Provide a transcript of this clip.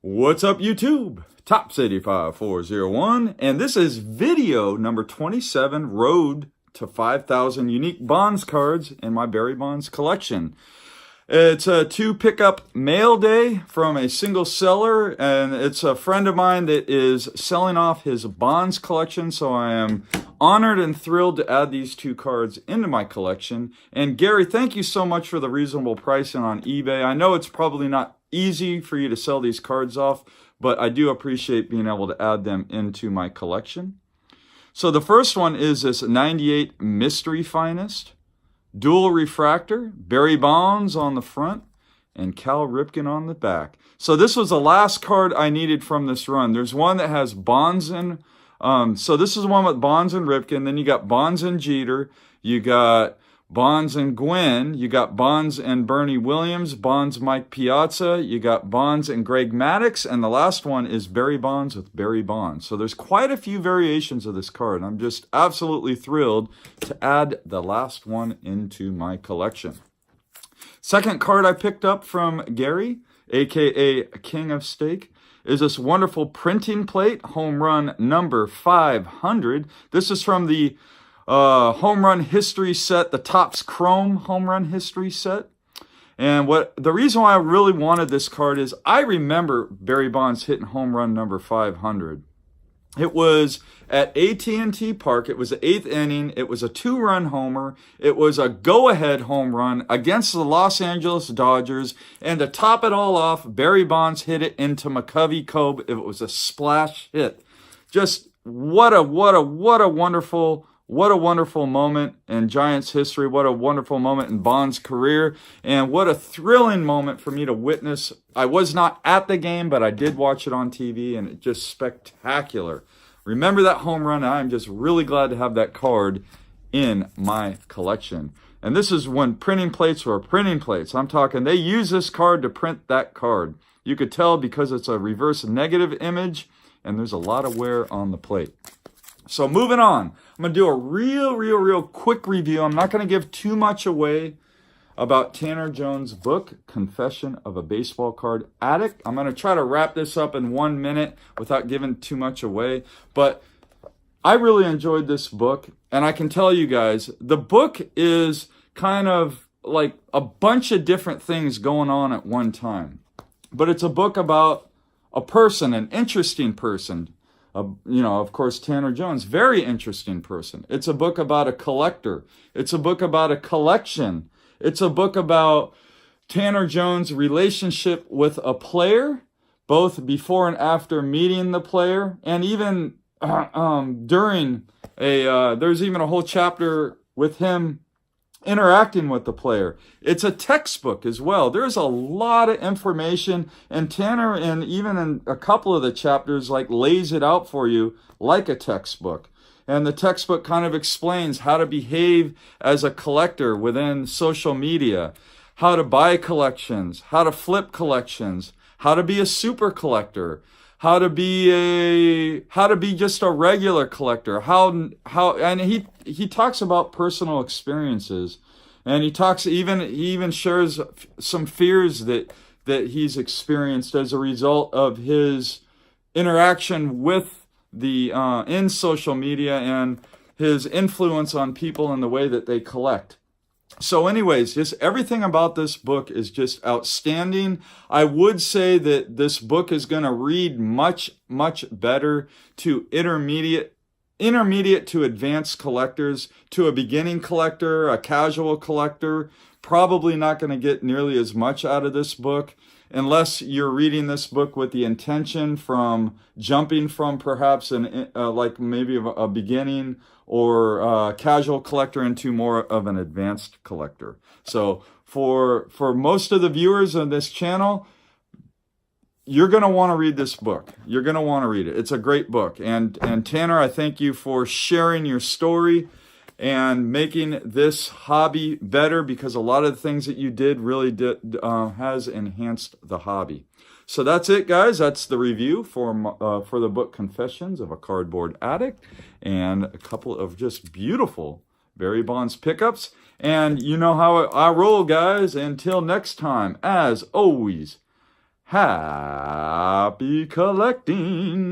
What's up, YouTube? Tops85401, and this is video number 27, Road to 5,000 Unique Bonds Cards in my Barry Bonds collection. It's a 2 pickup mail day from a single seller, and it's a friend of mine that is selling off his bonds collection, so I am honored and thrilled to add these 2 cards into my collection. And Gary, thank you so much for the reasonable pricing on eBay. I know it's probably not easy for you to sell these cards off, but I do appreciate being able to add them into my collection. So the first one is this 98 Mystery Finest. Dual refractor, Barry Bonds on the front, and Cal Ripken on the back. So this was the last card I needed from this run. There's one that has Bonds and, so this is the one with Bonds and Ripken. Then you got Bonds and Jeter. You got Bonds and Gwynn. You got Bonds and Bernie Williams. Bonds Mike Piazza. You got Bonds and Greg Maddux. And the last one is Barry Bonds with Barry Bonds. So there's quite a few variations of this card. I'm just absolutely thrilled to add the last one into my collection. Second card I picked up from Gary, aka King of Steak, is this wonderful printing plate, home run number 500. This is from the home run history set, the Topps Chrome home run history set. And the reason why I really wanted this card is I remember Barry Bonds hitting home run number 500. It was at AT&T Park. It was the 8th inning. It was a 2-run homer. It was a go-ahead home run against the Los Angeles Dodgers. And to top it all off, Barry Bonds hit it into McCovey Cove. It was a splash hit. Just what a wonderful moment in Giants history. What a wonderful moment in Bonds' career. And what a thrilling moment for me to witness. I was not at the game, but I did watch it on TV, and it's just spectacular. Remember that home run. I'm just really glad to have that card in my collection. And this is when printing plates were printing plates. I'm talking, they use this card to print that card. You could tell because it's a reverse negative image, and there's a lot of wear on the plate. So moving on, I'm going to do a real quick review. I'm not going to give too much away about Tanner Jones' book, Confession of a Baseball Card Addict. I'm going to try to wrap this up in 1 minute without giving too much away. But I really enjoyed this book, and I can tell you guys, the book is kind of like a bunch of different things going on at one time. But it's a book about a person, an interesting person. Of course, Tanner Jones, very interesting person. It's a book about a collector. It's a book about a collection. It's a book about Tanner Jones' relationship with a player, both before and after meeting the player, and even during there's even a whole chapter with him interacting with the player. It's a textbook as well. There's a lot of information, and Tanner, and even in a couple of the chapters, lays it out for you like a textbook. And the textbook kind of explains how to behave as a collector within social media, how to buy collections, how to flip collections, how to be a super collector, how to be just a regular collector, and he talks about personal experiences, and he even shares some fears that he's experienced as a result of his interaction with the in social media and his influence on people and the way that they collect. So anyways, just everything about this book is just outstanding. I would say that this book is going to read much better to intermediate to advanced collectors, to a beginning collector, a casual collector. Probably not going to get nearly as much out of this book unless you're reading this book with the intention from jumping from perhaps maybe a beginning or casual collector into more of an advanced collector. So for most of the viewers of this channel, you're going to want to read this book. You're going to want to read it. It's a great book. And Tanner, I thank you for sharing your story and making this hobby better, because a lot of the things that you did really has enhanced the hobby. So that's it, guys. That's the review for the book Confessions of a Cardboard Addict, and a couple of just beautiful Barry Bonds pickups. And you know how I roll, guys. Until next time, as always, Happy collecting.